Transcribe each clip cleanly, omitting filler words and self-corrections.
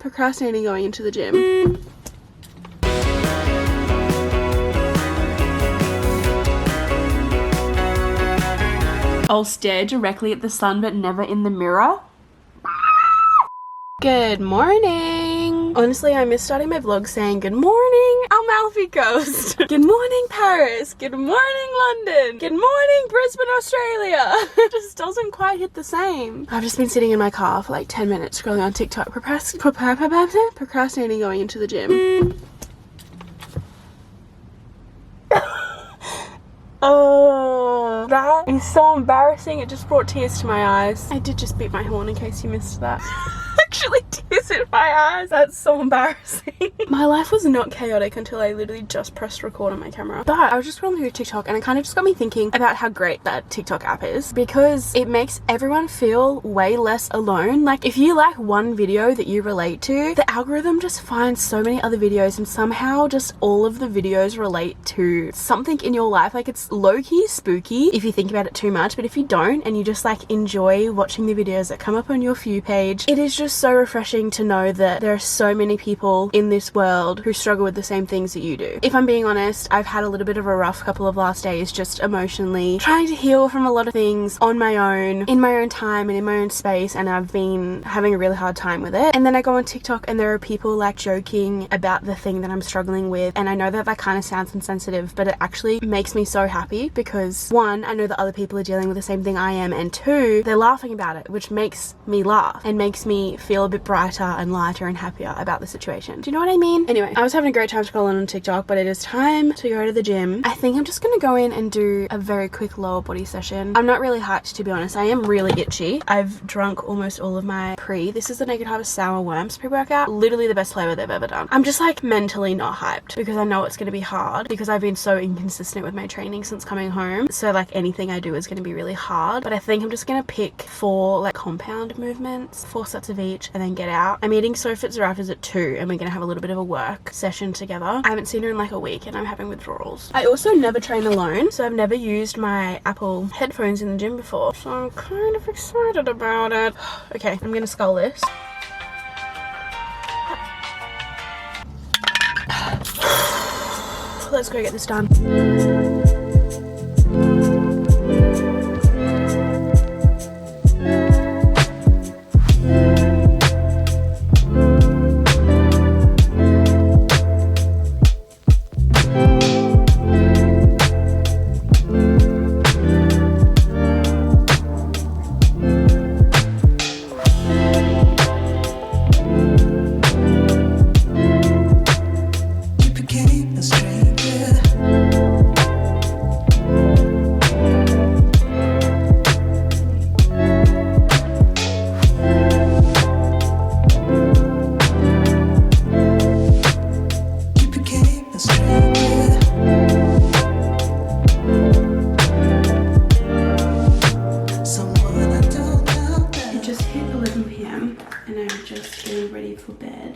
Procrastinating going into the gym. I'll stare directly at the sun but never in the mirror. Good morning. Honestly, I miss starting my vlog saying good morning Amalfi Coast. Good morning Paris. Good morning London. Good morning Brisbane, Australia. It just doesn't quite hit the same. I've just been sitting in my car for like 10 minutes scrolling on TikTok, procrastinating going into the gym. Oh, that is so embarrassing. It just brought tears to my eyes. I did just beat my horn in case you missed that. Actually tears in my eyes. That's so embarrassing. My life was not chaotic until I literally just pressed record on my camera. But I was just scrolling through TikTok and it kind of just got me thinking about how great that TikTok app is, because it makes everyone feel way less alone. Like if you like one video that you relate to, the algorithm just finds so many other videos and somehow just all of the videos relate to something in your life. Like it's low-key spooky if you think about it too much, but if you don't and you just like enjoy watching the videos that come up on your For You page, it is just so refreshing to know that there are so many people in this world who struggle with the same things that you do. If I'm being honest, I've had a little bit of a rough couple of last days just emotionally trying to heal from a lot of things on my own, in my own time and in my own space, and I've been having a really hard time with it. And then I go on TikTok and there are people like joking about the thing that I'm struggling with, and I know that that kind of sounds insensitive, but it actually makes me so happy because one, I know that other people are dealing with the same thing I am, and two, they're laughing about it, which makes me laugh and makes me feel a bit brighter and lighter and happier about the situation. Do you know what I mean? Anyway, I was having a great time scrolling on TikTok, but it is time to go to the gym. I think I'm just gonna go in and do a very quick lower body session. I'm not really hyped, to be honest. I am really itchy. I've drunk almost all of my this is the Naked Harvest Sour Worms pre-workout. Literally the best flavor they've ever done. I'm just like mentally not hyped because I know it's gonna be hard because I've been so inconsistent with my training since coming home. So like anything I do is gonna be really hard, but I think I'm just gonna pick 4 like compound movements, 4 sets of each, and then get out. I'm eating Sofit Zarafas at 2 and we're gonna have a little bit of a work session together. I haven't seen her in like a week and I'm having withdrawals. I also never train alone, so I've never used my Apple headphones in the gym before, so I'm kind of excited about it. Okay, I'm gonna skull this. Let's go get this done.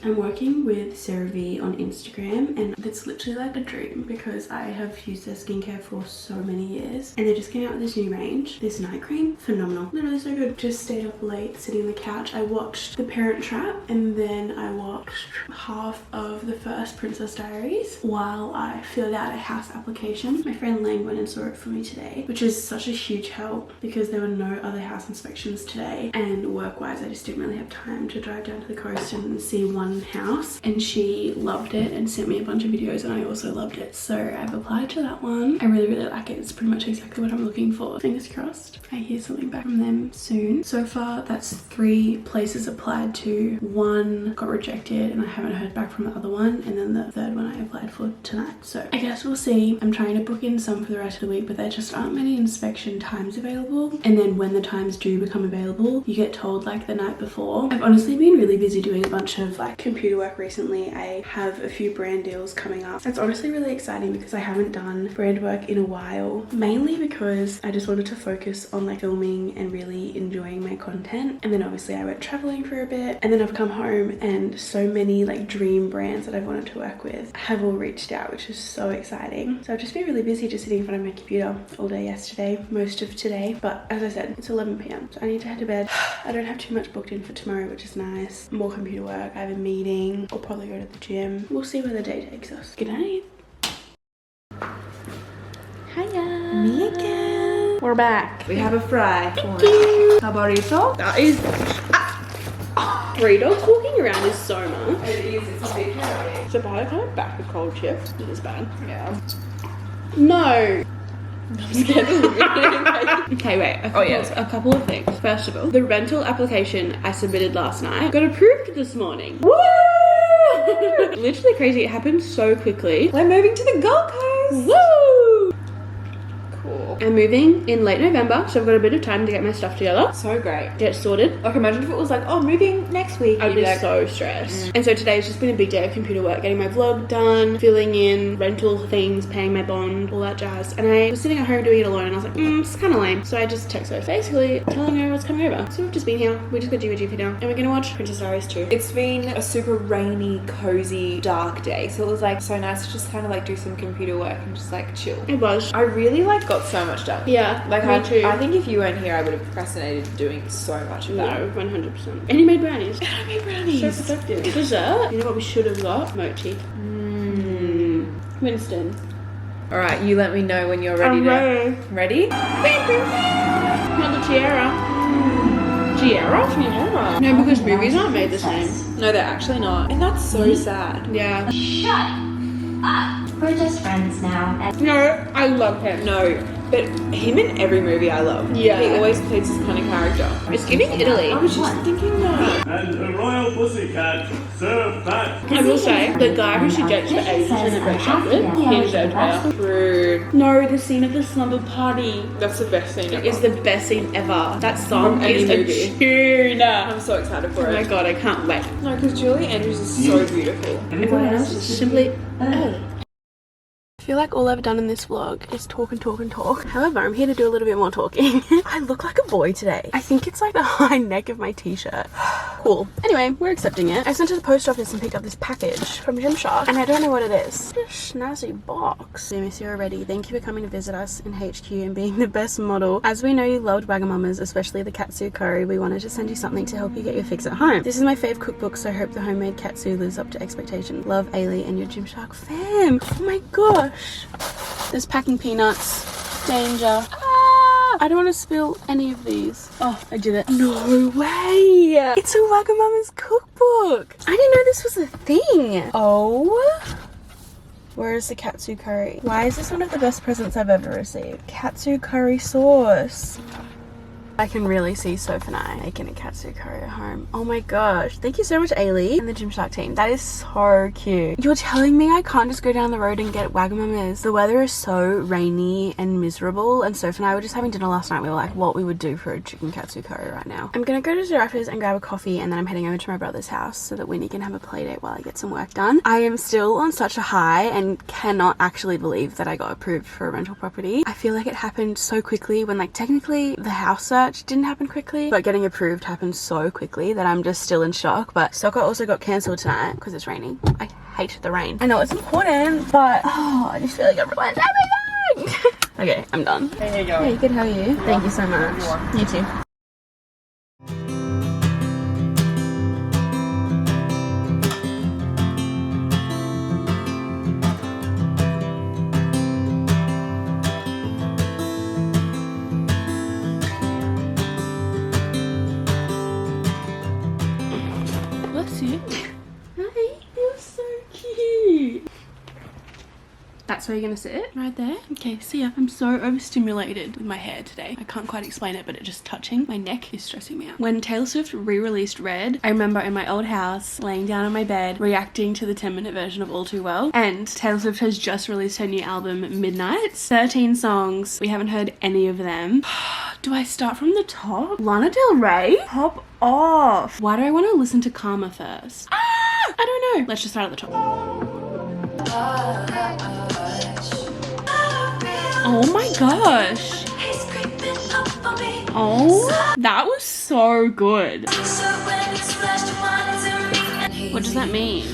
I'm working with Sarah V on Instagram and it's literally like a dream because I have used their skincare for so many years and they just came out with this new range. This night cream, phenomenal, literally so good. Just stayed up late sitting on the couch. I watched The Parent Trap and then I watched half of the first Princess Diaries while I filled out a house application. My friend Lang went and saw it for me today, which is such a huge help because there were no other house inspections today, and work-wise I just didn't really have time to drive down to the coast and see one house, and she loved it and sent me a bunch of videos and I also loved it, so I've applied to that one. I really like it. It's pretty much exactly what I'm looking for. Fingers crossed I hear something back from them soon. So far that's 3 places applied to, 1 got rejected and I haven't heard back from the other one, and then the 3rd one I applied for tonight, so I guess we'll see. I'm trying to book in some for the rest of the week, but there just aren't many inspection times available, and then when the times do become available you get told like the night before. I've honestly been really busy doing a bunch of like computer work recently. I have a few brand deals coming up. It's honestly really exciting because I haven't done brand work in a while, mainly because I just wanted to focus on like filming and really enjoying my content, and then obviously I went traveling for a bit and then I've come home and so many like like dream brands that I've wanted to work with have all reached out, which is so exciting. So I've just been really busy just sitting in front of my computer all day yesterday, most of today. But as I said, it's 11 p.m. so I need to head to bed. I don't have too much booked in for tomorrow, which is nice. More computer work. I have a meeting. I'll probably go to the gym. We'll see where the day takes us. Good night. Hiya. Me again. We're back. We have a fry. Thank you. How about yourself? That is... Three dogs walking around is so much. It is. It's a big hurry. So bad I can't back a cold chip. It is bad. Yeah. No. I'm scared to look at it. Okay, wait. A couple of things. First of all, the rental application I submitted last night got approved this morning. Woo! Literally crazy. It happened so quickly. We're moving to the Gold Coast. Woo! Cool. I'm moving in late November, so I've got a bit of time to get my stuff together. So great. Get it sorted. Like, imagine if it was like, oh, moving next week. I'd You'd be like, so stressed. And so today's just been a big day of computer work, getting my vlog done, filling in rental things, paying my bond, all that jazz. And I was sitting at home doing it alone, and I was like, it's kind of lame. So I just text her, basically telling her what's coming over. So we've just been here. We just got GVGP now, and we're gonna watch Princess Diaries 2. It's been a super rainy, cozy, dark day. So it was like so nice to just kind of like do some computer work and just like chill. It was. I really like got so much done. Yeah, Like me too. I think if you weren't here, I would have procrastinated doing so much of that. No, 100%. And you made brownies. And I made brownies. So productive. Dessert. You know what we should have got? Mochi. Winston. All right, you let me know when you're ready. Ready? Not the tiara. Tiara? Tiara. No, because movies aren't made the same. No, they're actually not. And that's so sad. Yeah. Shut up. We're just friends now. And No, I love him. No, but him in every movie I love. Yeah. He always plays this kind of character. It's giving Italy. I was just thinking that. And a royal pussycat, serve that. I will say, the guy who she dates for ages in the breaks up with, he deserved better. Rude. No, the scene of the slumber party That's the best scene ever. is the best scene ever. That song From any is movie. a tune. I'm so excited for Oh my it. god, I can't wait. No, because Julie Andrews is so beautiful. Everyone else is simply... I feel like all I've done in this vlog is talk and talk and talk. However, I'm here to do a little bit more talking. I look like a boy today. I think it's like the high neck of my t-shirt. Cool. Anyway, we're accepting it. I sent to the post office and picked up this package from Gymshark, and I don't know what it is. What a snazzy box. I miss you already. Thank you for coming to visit us in HQ and being the best model. As we know you loved Wagamamas, especially the katsu curry, we wanted to send you something to help you get your fix at home. This is my fave cookbook, so I hope the homemade katsu lives up to expectation. Love, Ailey, and your Gymshark fam. Oh my gosh. There's packing peanuts. Danger. Ah, I don't want to spill any of these. Oh, I did it. No way. It's a Wagamama's cookbook. I didn't know this was a thing. Oh. Where is the katsu curry? Why is this one of the best presents I've ever received? Katsu curry sauce. I can really see Soph and I making a katsu curry at home. Oh my gosh. Thank you so much, Ailey and the Gymshark team. That is so cute. You're telling me I can't just go down the road and get Wagamama's? The weather is so rainy and miserable, and Soph and I were just having dinner last night. We were like, what we would do for a chicken katsu curry right now. I'm gonna go to Giraffes and grab a coffee, and then I'm heading over to my brother's house so that Winnie can have a play date while I get some work done. I am still on such a high and cannot actually believe that I got approved for a rental property. I feel like it happened so quickly when, like, technically the house search didn't happen quickly, but getting approved happened so quickly that I'm just still in shock. But soccer also got cancelled tonight because it's raining. I hate the rain. I know it's important, but I just feel like everyone's everything. Okay, I'm done. Hey, how you going? Hey, good, how are you? Thank you so much. You too. Hi, you're so cute. That's where you're gonna sit? Right there? Okay, see ya. I'm so overstimulated with my hair today. I can't quite explain it, but it just touching my neck is stressing me out. When Taylor Swift re-released Red, I remember in my old house, laying down on my bed, reacting to the 10-minute version of All Too Well. And Taylor Swift has just released her new album, Midnight. 13 songs. We haven't heard any of them. Do I start from the top? Lana Del Rey? Hop off. Why do I want to listen to Karma first? I don't know. Let's just start at the top. Oh my gosh. Oh, that was so good. What does that mean?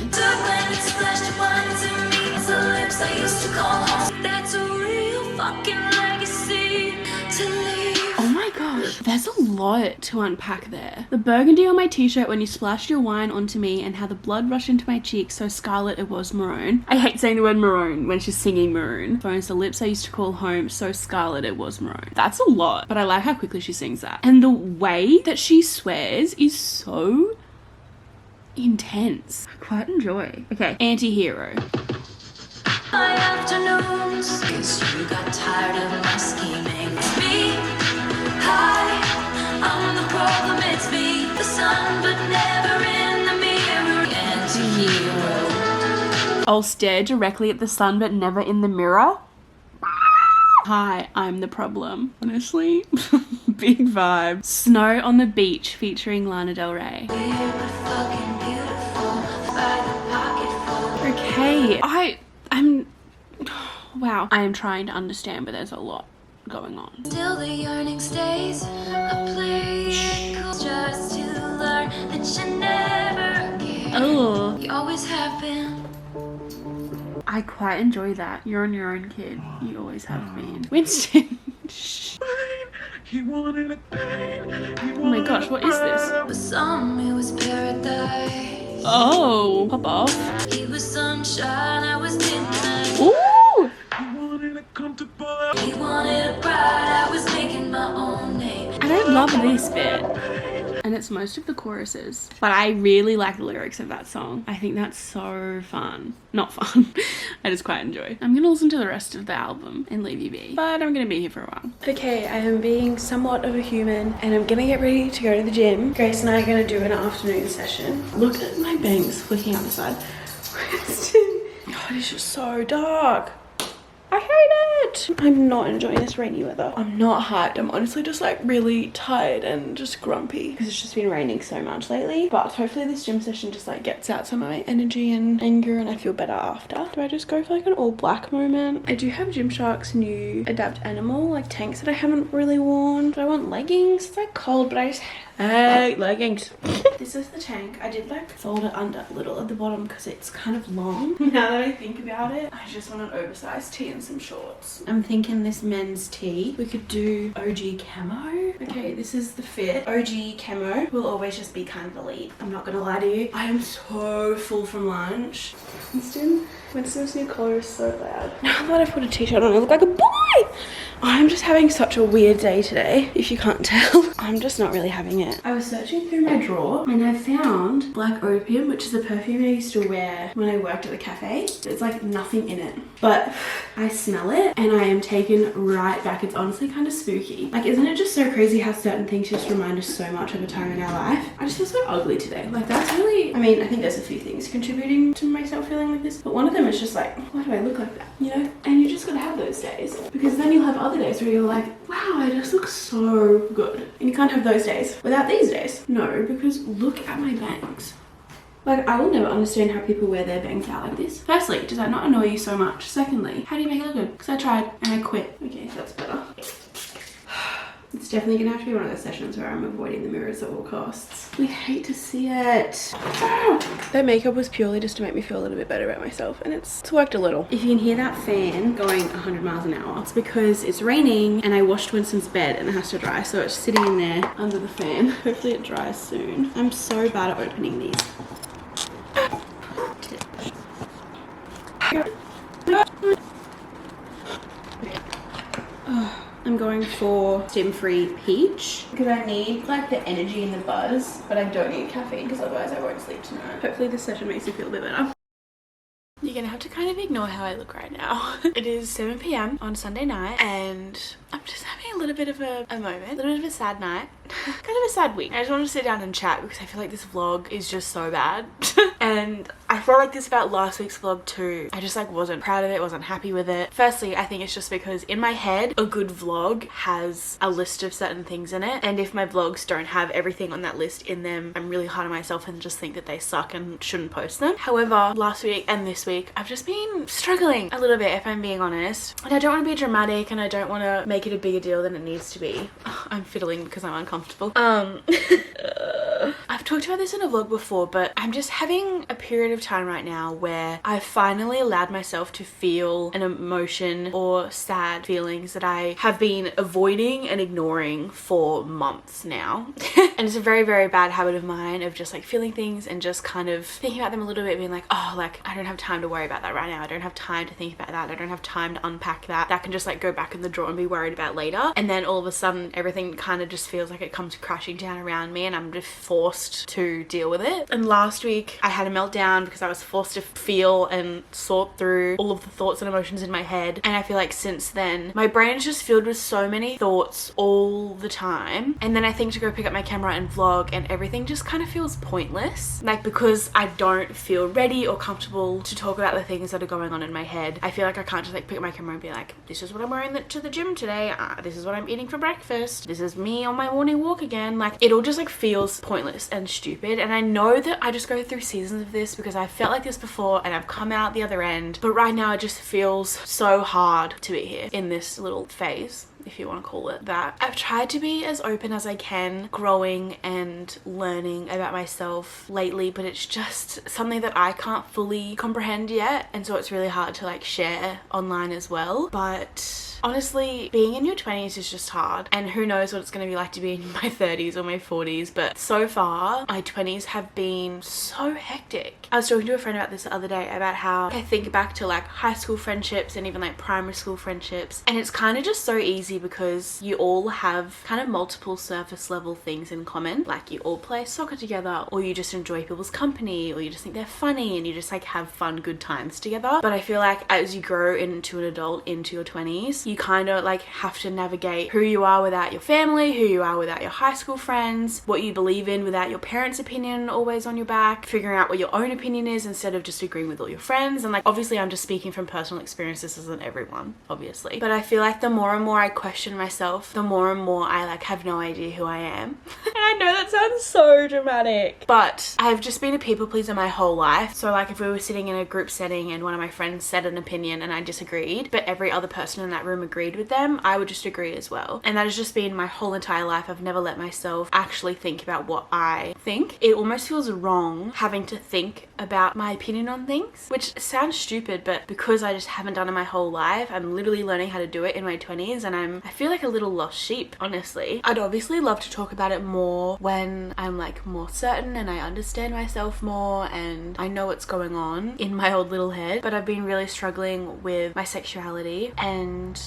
Oh my gosh, there's a lot to unpack there. The burgundy on my t-shirt when you splashed your wine onto me, and how the blood rushed into my cheeks so scarlet it was maroon. I hate saying the word maroon when she's singing maroon. Phones the lips I used to call home, so scarlet it was maroon. That's a lot, but I like how quickly she sings that. And the way that she swears is so intense. I quite enjoy. Okay, anti-hero. My afternoons, 'cause you got tired of my scheming. It's me, hi, I'm the problem, it's me. The sun, but never in the mirror. Anti-hero. I'll stare directly at the sun but never in the mirror. Hi, I'm the problem. Honestly, big vibe. Snow on the Beach featuring Lana Del Rey. Weird but fucking beautiful. By the pocketful. Okay, I'm wow. I am trying to understand, but there's a lot going on. Still the yearning stays. A play just to learn that you never cared. Oh, You always have been. I quite enjoy that. You're on your own, kid. You always have been. Winston. Oh my gosh, what is this? For some, it was paradise. Oh, pop off. He was sunshine, I was midnight. Ooh! He wanted a bride, I was making my own name. I don't love this bit. And it's most of the choruses. But I really like the lyrics of that song. I think that's so fun. Not fun. I just quite enjoy. I'm gonna listen to the rest of the album and leave you be. But I'm gonna be here for a while. Okay, I am being somewhat of a human and I'm gonna get ready to go to the gym. Grace and I are gonna do an afternoon session. Look at my bangs flicking out the side. God, it's just so dark. I hate it. I'm not enjoying this rainy weather. I'm not hyped. I'm honestly just like really tired and just grumpy because it's just been raining so much lately. But hopefully this gym session just like gets out some of my energy and anger and I feel better after. Do I just go for like an all black moment? I do have Gymshark's new Adapt Animal like tanks that I haven't really worn. Do I want leggings? It's like cold, but I just hate leggings. This is the tank. I did like fold it under a little at the bottom because it's kind of long. Now that I think about it, I just want an oversized tee and some shorts. I'm thinking this men's tee. We could do OG camo. Okay, this is the fit. OG camo will always just be kind of the lead. I'm not gonna lie to you. I am so full from lunch. Winston's new collar is so loud. Now that I've put a t-shirt on, I look like a boy. I'm just having such a weird day today, if you can't tell. I'm just not really having it. I was searching through my drawer and I found Black Opium, which is a perfume I used to wear when I worked at the cafe. There's like nothing in it, but I smell it and I am taken right back. It's honestly kind of spooky. Like, isn't it just so crazy how certain things just remind us so much of a time in our life? I just feel so ugly today. Like, that's really, I mean, I think there's a few things contributing to myself feeling like this, but one of them is just like, why do I look like that? You know? And you just gotta have those days, because then you'll have other days where you're like, wow, I just look so good. And you can't have those days without these days. No, because look at my bangs. Like, I will never understand how people wear their bangs out like this. Firstly, does that not annoy you so much? Secondly, how do you make it look good? Because I tried and I quit. Okay, that's better. It's definitely gonna have to be one of those sessions where I'm avoiding the mirrors at all costs. We hate to see it. That makeup was purely just to make me feel a little bit better about myself, and it's worked a little. If you can hear that fan going 100 miles an hour, it's because it's raining and I washed Winston's bed and it has to dry, so it's sitting in there under the fan. Hopefully it dries soon. I'm so bad at opening these. I'm going for stem-free peach because I need like the energy and the buzz, but I don't need caffeine because otherwise I won't sleep tonight. Hopefully this session makes me feel a bit better. You're gonna have to kind of ignore how I look right now. It is 7 p.m. on Sunday night and I'm just having a little bit of a moment, a little bit of a sad night, kind of a sad week. I just wanted to sit down and chat because I feel like this vlog is just so bad. And I felt like this about last week's vlog too. I just like wasn't proud of it, wasn't happy with it. Firstly, I think it's just because in my head, a good vlog has a list of certain things in it. And if my vlogs don't have everything on that list in them, I'm really hard on myself and just think that they suck and shouldn't post them. However, last week and this week, I've just been struggling a little bit, if I'm being honest. And I don't want to be dramatic and I don't want to make it a bigger deal than it needs to be. I'm fiddling because I'm uncomfortable. I've talked about this in a vlog before, but I'm just having a period of time right now where I've finally allowed myself to feel an emotion or sad feelings that I have been avoiding and ignoring for months now. And it's a very, very bad habit of mine of just like feeling things and just kind of thinking about them a little bit, being like, oh, like I don't have time to worry about that right now. I don't have time to think about that. I don't have time to unpack that. That can just like go back in the drawer and be worried about later. And then all of a sudden everything kind of just feels like it comes crashing down around me and I'm just forced to deal with it. And last week I had a meltdown because I was forced to feel and sort through all of the thoughts and emotions in my head. And I feel like since then my brain is just filled with so many thoughts all the time. And then I think to go pick up my camera and vlog and everything just kind of feels pointless. Like because I don't feel ready or comfortable to talk about the things that are going on in my head, I feel like I can't just like pick up my camera and be like, this is what I'm wearing to the gym today. This is what I'm eating for breakfast. This is me on my morning walk again. Like it all just like feels pointless and stupid. And I know that I just go through seasons of this because I felt like this before and I've come out the other end. But right now it just feels so hard to be here in this little phase, if you want to call it that. I've tried to be as open as I can, growing and learning about myself lately, but it's just something that I can't fully comprehend yet, and so it's really hard to like share online as well. But honestly, being in your 20s is just hard, and who knows what it's going to be like to be in my 30s or my 40s, but so far my 20s have been so hectic. I was talking to a friend about this the other day about how I think back to like high school friendships and even like primary school friendships, and it's kind of just so easy because you all have kind of multiple surface level things in common. Like you all play soccer together, or you just enjoy people's company, or you just think they're funny and you just like have fun, good times together. But I feel like as you grow into an adult, into your 20s, you kind of like have to navigate who you are without your family, who you are without your high school friends, what you believe in without your parents' opinion always on your back, figuring out what your own opinion is instead of just agreeing with all your friends. And like obviously I'm just speaking from personal experience, this isn't everyone obviously, but I feel like the more and more I question myself, the more and more I like have no idea who I am. And I know that sounds so dramatic, but I've just been a people pleaser my whole life. So like if we were sitting in a group setting and one of my friends said an opinion and I disagreed, but every other person in that room agreed with them, I would just agree as well. And that has just been my whole entire life. I've never let myself actually think about what I think. It almost feels wrong having to think about my opinion on things, which sounds stupid, but because I just haven't done it my whole life, I'm literally learning how to do it in my 20s, and I feel like a little lost sheep, honestly. I'd obviously love to talk about it more when I'm like more certain and I understand myself more and I know what's going on in my old little head, but I've been really struggling with my sexuality, and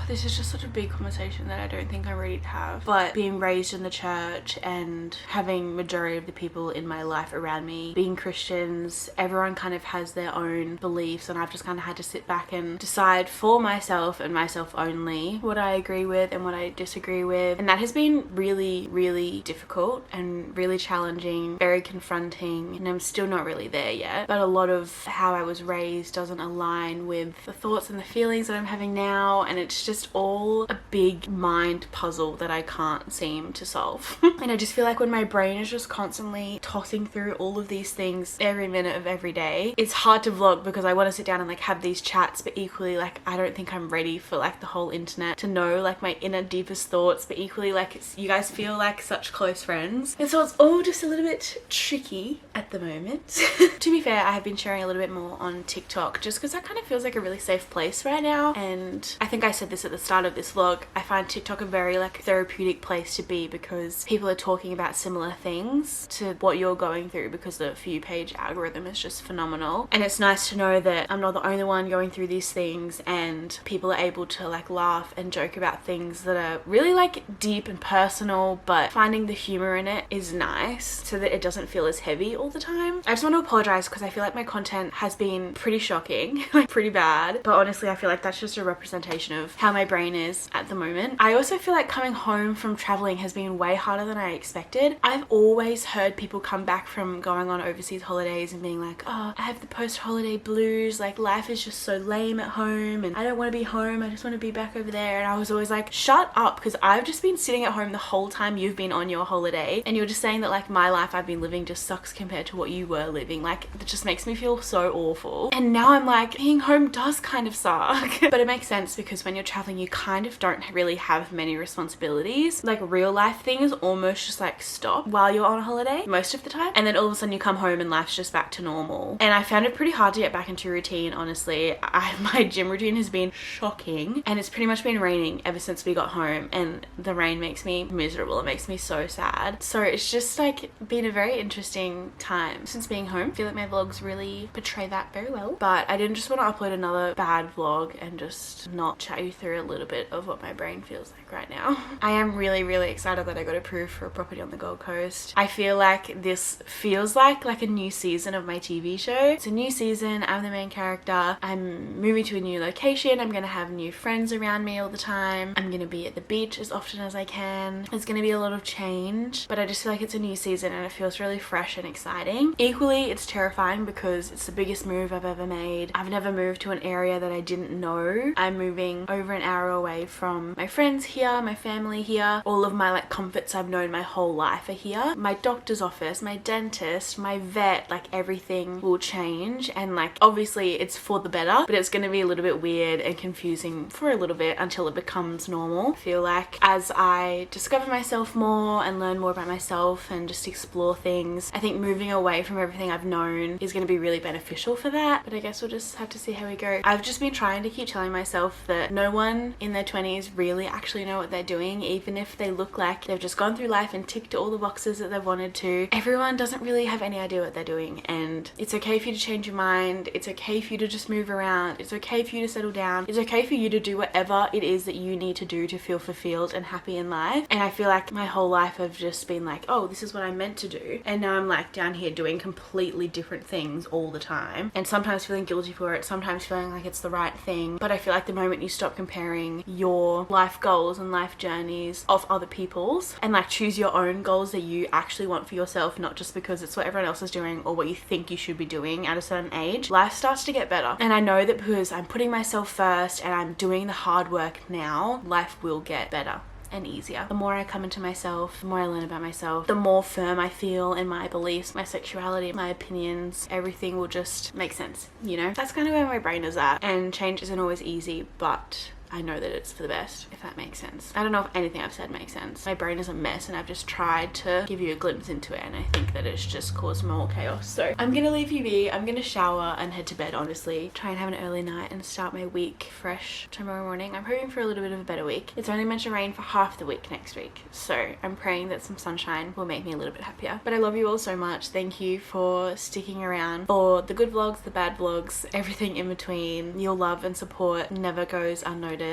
this is just such a big conversation that I don't think I'm ready to have. But being raised in the church and having majority of the people in my life around me being Christians, everyone kind of has their own beliefs, and I've just kind of had to sit back and decide for myself and myself only what I agree with and what I disagree with. And that has been really, really difficult and really challenging, very confronting, and I'm still not really there yet. But a lot of how I was raised doesn't align with the thoughts and the feelings that I'm having now, and it's just all a big mind puzzle that I can't seem to solve. And I just feel like when my brain is just constantly tossing through all of these things every minute of every day, it's hard to vlog because I want to sit down and like have these chats, but equally like I don't think I'm ready for like the whole internet to know like my inner deepest thoughts, but equally like you guys feel like such close friends, and so it's all just a little bit tricky at the moment. To be fair, I have been sharing a little bit more on TikTok just because that kind of feels like a really safe place right now, and I think I said this at the start of this vlog, I find TikTok a very like therapeutic place to be because people are talking about similar things to what you're going through because the For You page algorithm is just phenomenal. And it's nice to know that I'm not the only one going through these things, and people are able to like laugh and joke about things that are really like deep and personal, but finding the humor in it is nice so that it doesn't feel as heavy all the time. I just want to apologize because I feel like my content has been pretty shocking, like pretty bad, but honestly I feel like that's just a representation of how my brain is at the moment. I also feel like coming home from traveling has been way harder than I expected. I've always heard people come back from going on overseas holidays and being like, oh, I have the post-holiday blues, like life is just so lame at home and I don't want to be home, I just want to be back over there. And I was always like, shut up, because I've just been sitting at home the whole time you've been on your holiday, and you were just saying that like my life I've been living just sucks compared to what you were living. Like it just makes me feel so awful. And now I'm like, being home does kind of suck. But it makes sense because when you're traveling you kind of don't really have many responsibilities. Like real life things almost just like stop while you're on holiday most of the time, and then all of a sudden you come home and life's just back to normal. And I found it pretty hard to get back into routine, honestly. My gym routine has been shocking, and it's pretty much been raining ever since we got home, and the rain makes me miserable. It makes me so sad. So it's just like been a very interesting time since being home. I feel like my vlogs really portray that very well, but I didn't just want to upload another bad vlog and just not chat you through a little bit of what my brain feels like right now. I am really excited that I got approved for a property on the Gold Coast. I feel like this feels like a new season of my TV show. It's a new season, I'm the main character, I'm moving to a new location, I'm gonna have new friends around me all the time, I'm gonna be at the beach as often as I can. There's gonna be a lot of change, but I just feel like it's a new season and it feels really fresh and exciting. Equally, it's terrifying because it's the biggest move I've ever made. I've never moved to an area that I didn't know. I'm moving over an hour away from my friends here, my family here. All of my like comforts I've known my whole life are here. My doctor's office, my dentist, my vet, like everything will change, and like obviously it's for the better, but it's going to be a little bit weird and confusing for a little bit until it becomes normal. I feel like as I discover myself more and learn more about myself and just explore things, I think moving away from everything I've known is going to be really beneficial for that. But I guess we'll just have to see how we go. I've just been trying to keep telling myself that no one in their 20s really actually know what they're doing, even if they look like they've just gone through life and ticked all the boxes that they've wanted to. Everyone doesn't really have any idea what they're doing, and it's okay for you to change your mind. It's okay for you to just move around. It's okay for you to settle down. It's okay for you to do whatever it is that you need to do to feel fulfilled and happy in life. And I feel like my whole life I've just been like, oh, this is what I'm meant to do, and now I'm like down here doing completely different things all the time, and sometimes feeling guilty for it, sometimes feeling like it's the right thing. But I feel like the moment you stop comparing your life goals and life journeys of other people's and like choose your own goals that you actually want for yourself, not just because it's what everyone else is doing or what you think you should be doing at a certain age, life starts to get better. And I know that because I'm putting myself first and I'm doing the hard work now, life will get better and easier. The more I come into myself, the more I learn about myself, the more firm I feel in my beliefs, my sexuality, my opinions, everything will just make sense, you know? That's kind of where my brain is at, and change isn't always easy, but I know that it's for the best, if that makes sense. I don't know if anything I've said makes sense. My brain is a mess and I've just tried to give you a glimpse into it, and I think that it's just caused more chaos. So I'm gonna leave you be. I'm gonna shower and head to bed, honestly. Try and have an early night and start my week fresh tomorrow morning. I'm hoping for a little bit of a better week. It's only meant to rain for half the week next week, so I'm praying that some sunshine will make me a little bit happier. But I love you all so much. Thank you for sticking around for the good vlogs, the bad vlogs, everything in between. Your love and support never goes unnoticed.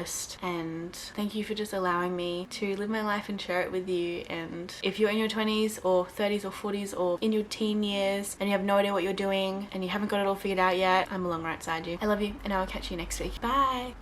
And thank you for just allowing me to live my life and share it with you. And if you're in your 20s or 30s or 40s or in your teen years and you have no idea what you're doing and you haven't got it all figured out yet, I'm along right beside you. I love you, and I will catch you next week. Bye.